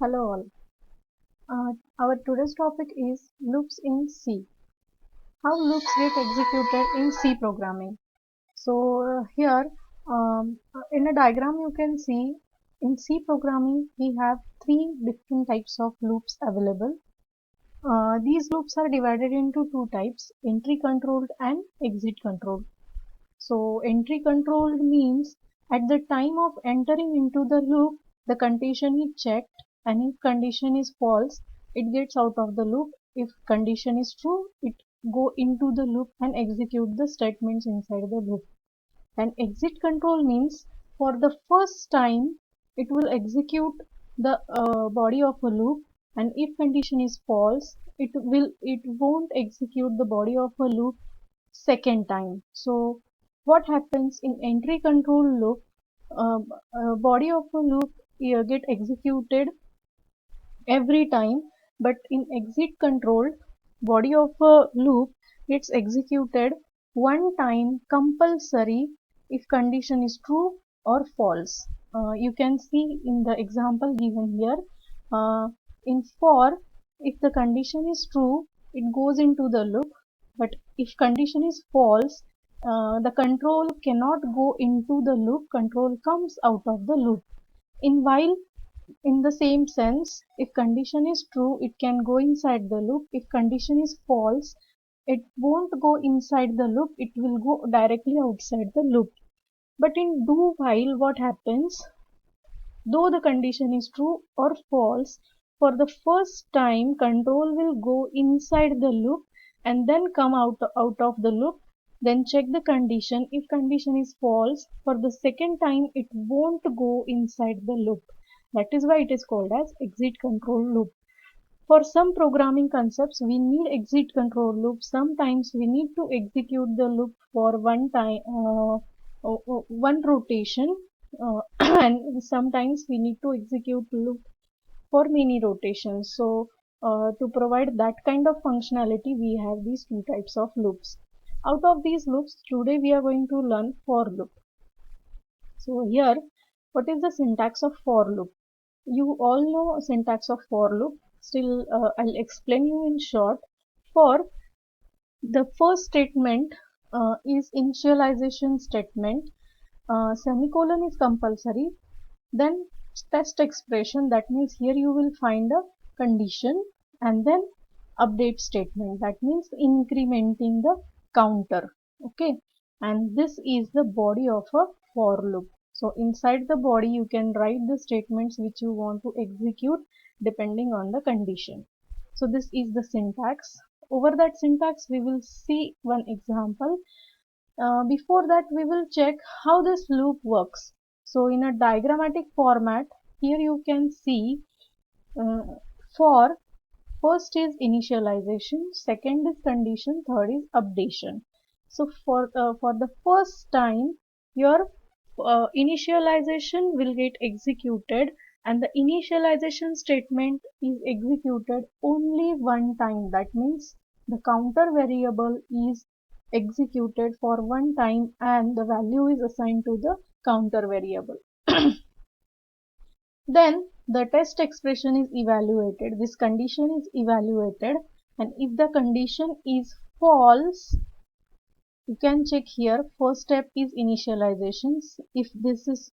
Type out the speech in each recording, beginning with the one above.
Hello all. Our today's topic is loops in C. How loops get executed in C programming. Here in a diagram you can see in C programming we have three different types of loops available. These loops are divided into two types, entry controlled and exit controlled. So entry controlled means at the time of entering into the loop, the condition is checked, and if condition is false, it gets out of the loop. If condition is true, it go into the loop and execute the statements inside the loop. And exit control means for the first time it will execute the body of a loop, and if condition is false, it won't execute the body of a loop second time. So what happens in entry control loop, uh, body of a loop get executed every time, but in exit control, body of a loop gets executed one time compulsory if condition is true or false. You can see in the example given here, uh, in for, if the condition is true, it goes into the loop, but if condition is false, the control cannot go into the loop, control comes out of the loop. In while in the same sense, if condition is true, it can go inside the loop. If condition is false, it won't go inside the loop, it will go directly outside the loop. But in do while, what happens? Though the condition is true or false, for the first time control will go inside the loop and then come out of the loop, then check the condition. If condition is false, for the second time it won't go inside the loop. That is why it is called as exit control loop. For some programming concepts, we need exit control loop. Sometimes we need to execute the loop for one time, one rotation, and sometimes we need to execute loop for many rotations. So, to provide that kind of functionality, we have these two types of loops. Out of these loops, today we are going to learn for loop. So here, what is the syntax of for loop? You all know syntax of for loop. Still, I'll explain you in short. For the first statement is initialization statement. Semicolon is compulsory. Then test expression. That means here you will find a condition, and then update statement. That means incrementing the counter. Okay, and this is the body of a for loop. So inside the body you can write the statements which you want to execute depending on the condition. So this is the syntax. Over that syntax we will see one example. Before that we will check how this loop works. So in a diagrammatic format, here you can see uh, for first is initialization, second is condition, third is updation. So for the first time, your initialization will get executed, and the initialization statement is executed only one time. That means the counter variable is executed for one time and the value is assigned to the counter variable. Then the test expression is evaluated. This condition is evaluated, and if the condition is false, you can check here. First step is initialization. If this is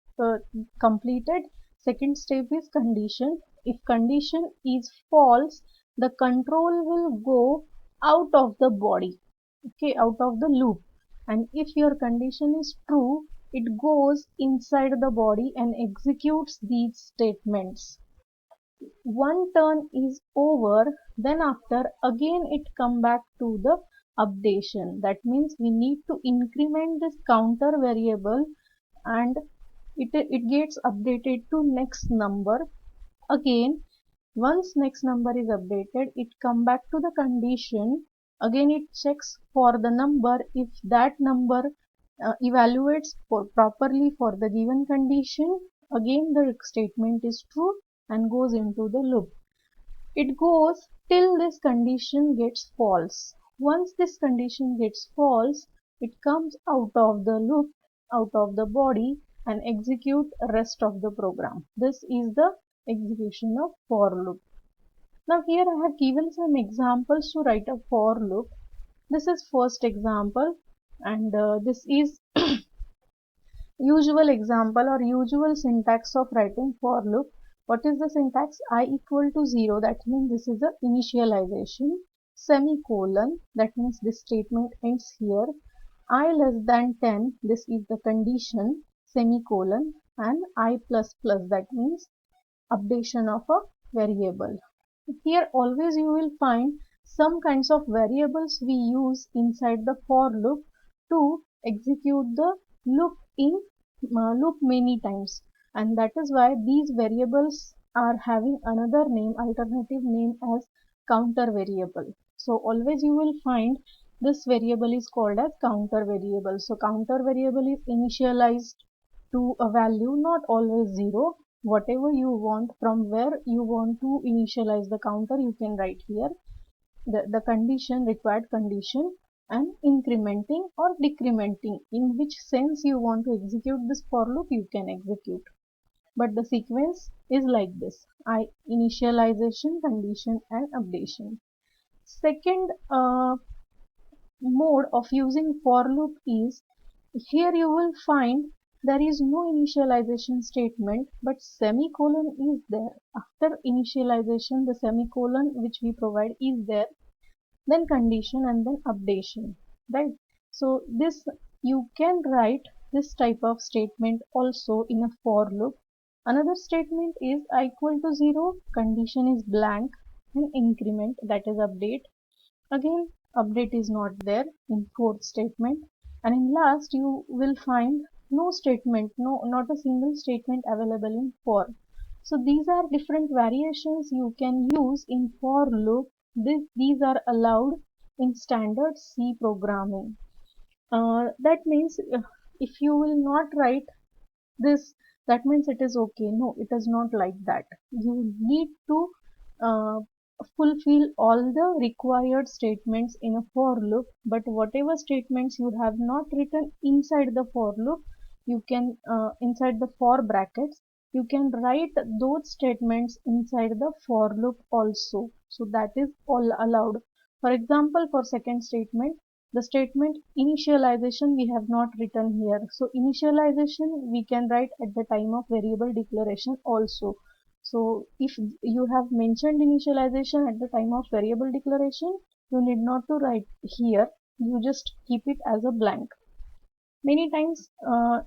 completed, second step is condition. If condition is false, the control will go out of the body, okay, out of the loop. And if your condition is true, it goes inside the body and executes these statements. One turn is over, then after again it come back to the updation. That means we need to increment this counter variable, and it gets updated to next number. Again, once next number is updated, it come back to the condition. Again it checks for the number. If that number evaluates for properly for the given condition, again the statement is true and goes into the loop. It goes till this condition gets false. Once this condition gets false, it comes out of the loop, out of the body, and execute rest of the program. This is the execution of for loop. Now here I have given some examples to write a for loop. This is first example, and this is usual example or usual syntax of writing for loop. What is the syntax? I equal to 0, that means this is the initialization, semicolon, that means this statement ends here, I less than 10, this is the condition, semicolon, and I plus plus, that means updation of a variable. Here always you will find some kinds of variables we use inside the for loop to execute the loop in loop many times, and that is why these variables are having another name, alternative name as counter variable. So always you will find this variable is called as counter variable. So counter variable is initialized to a value, not always 0. Whatever you want, from where you want to initialize the counter, you can write here the condition, required condition, and incrementing or decrementing, in which sense you want to execute this for loop you can execute, but the sequence is like this: I initialization, condition, and updation. Second mode of using for loop is, here you will find there is no initialization statement, but semicolon is there. After initialization, the semicolon which we provide is there, then condition, and then updation, right? So this, you can write this type of statement also in a for loop. Another statement is I equal to 0, condition is blank, and increment, that is update. Again, update is not there in fourth statement, and in last you will find no statement, not a single statement available in for. So these are different variations you can use in for loop. These are allowed in standard C programming. That means if you will not write this, that means it is okay. No, it is not like that. You need to uh, fulfill all the required statements in a for loop, but whatever statements you have not written inside the for loop, you can inside the for brackets, you can write those statements inside the for loop also. So that is all allowed. For example, for second statement, the statement initialization we have not written here. So initialization we can write at the time of variable declaration also. So if you have mentioned initialization at the time of variable declaration, you need not to write here. You just keep it as a blank. Many times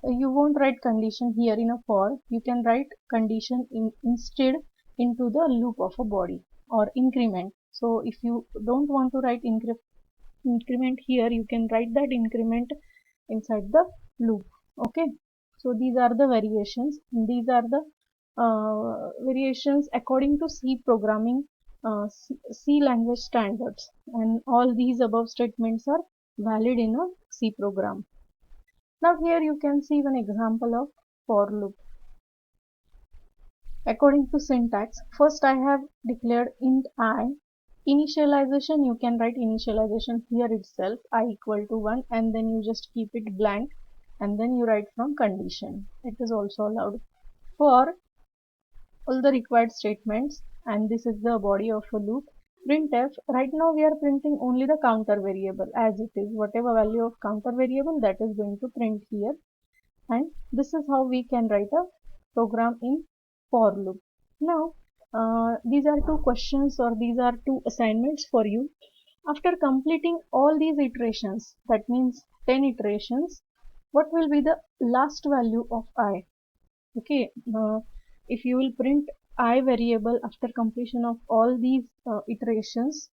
you won't write condition here in a for. You can write condition instead into the loop of a body, or increment. So if you don't want to write increment here, you can write that increment inside the loop. Okay, so these are the variations. These are the variations according to C programming, C language standards, and all these above statements are valid in a C program. Now here you can see one example of for loop. According to syntax, first I have declared int I. Initialization, you can write initialization here itself, I equal to 1, and then you just keep it blank, and then you write from condition. It is also allowed. For all the required statements, and this is the body of a loop, printf, right now we are printing only the counter variable as it is. Whatever value of counter variable, that is going to print here, and this is how we can write a program in for loop. Now these are two questions, or these are two assignments for you. After completing all these iterations, that means 10 iterations, what will be the last value of I? Okay, if you will print I variable after completion of all these iterations,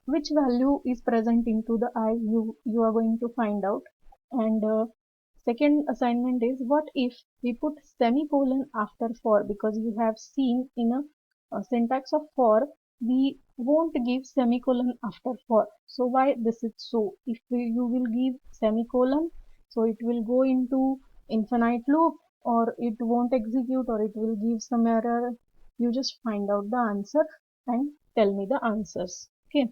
which value is present into the I, you are going to find out. And second assignment is, what if we put semicolon after for, because you have seen in a syntax of for we won't give semicolon after for. So why this is so? If you will give semicolon, so it will go into infinite loop, or it won't execute, or it will give some error. You just find out the answer and tell me the answers. Okay,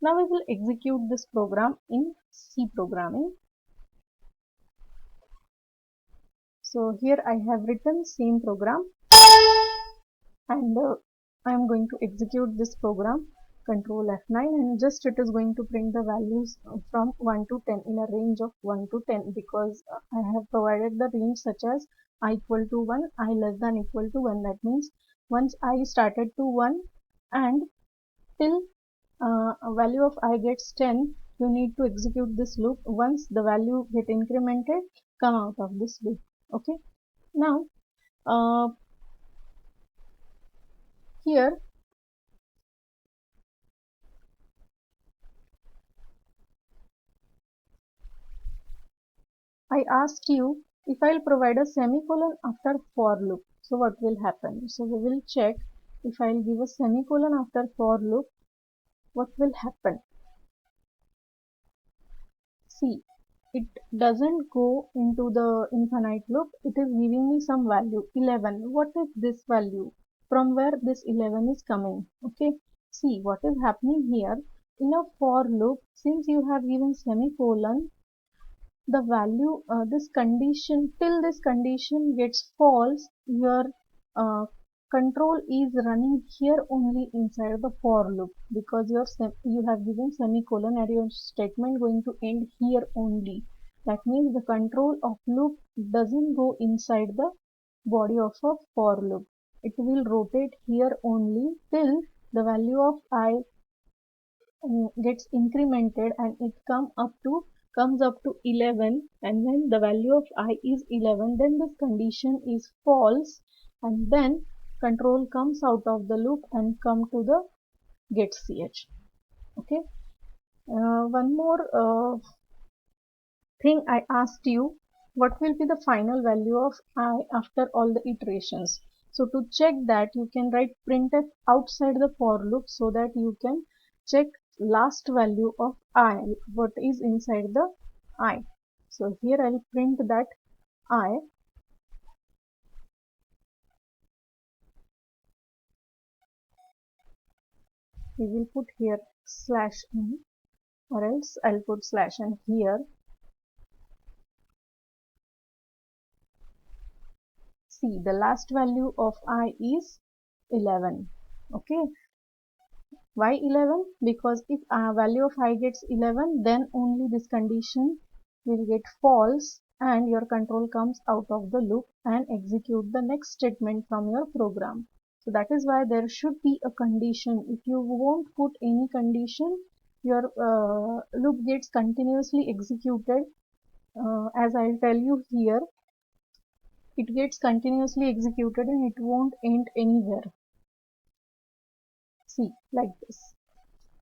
now we will execute this program in C programming. So here I have written same program. and I am going to execute this program. Control F9, and just it is going to print the values from 1 to 10 in a range of 1 to 10, because I have provided the range such as I equal to 1, I less than equal to 1. That means once I started to 1 and till a value of I gets 10, you need to execute this loop. Once the value get incremented, come out of this loop. Okay. Now here I asked you if I'll provide a semicolon after for loop. So what will happen? So we will check if I'll give a semicolon after for loop, what will happen? See, it doesn't go into the infinite loop. It is giving me some value 11. What is this value? From where this 11 is coming? Okay. See what is happening here. In a for loop, since you have given semicolon, the value this condition, till this condition gets false, your uh, control is running here only inside the for loop, because you have given semicolon and your statement going to end here only. That means the control of loop doesn't go inside the body of a for loop. It will rotate here only till the value of I gets incremented and it comes up to 11, and when the value of I is 11, then this condition is false, and then control comes out of the loop and come to the get ch. Okay. One more thing I asked you, what will be the final value of I after all the iterations? So to check that, you can write printf outside the for loop, so that you can check last value of I, what is inside the I. So here I'll print that I. We will put here slash n, or else I'll put slash n here. See, the last value of I is 11. Okay. Why 11? Because if value of I gets 11, then only this condition will get false and your control comes out of the loop and execute the next statement from your program. So that is why there should be a condition. If you won't put any condition, your loop gets continuously executed. As I'll tell you here, it gets continuously executed and it won't end anywhere. See, like this.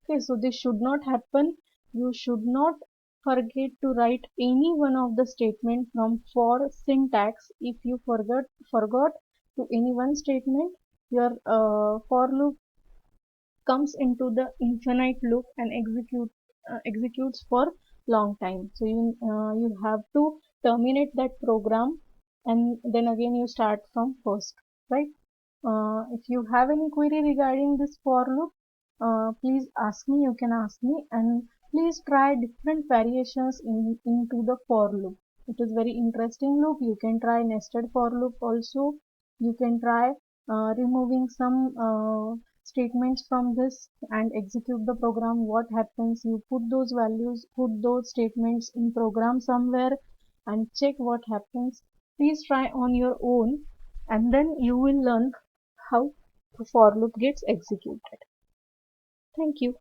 Okay, so this should not happen. You should not forget to write any one of the statement from for syntax. If you forgot to any one statement, your for loop comes into the infinite loop and executes for long time. So you have to terminate that program, and then again you start from first, right? If you have any query regarding this for loop, please ask me. You can ask me, and please try different variations into the for loop. It is very interesting loop. You can try nested for loop also. You can try removing some statements from this and execute the program. What happens? You put those values, put those statements in program somewhere, and check what happens. Please try on your own, and then you will learn how the for loop gets executed. Thank you.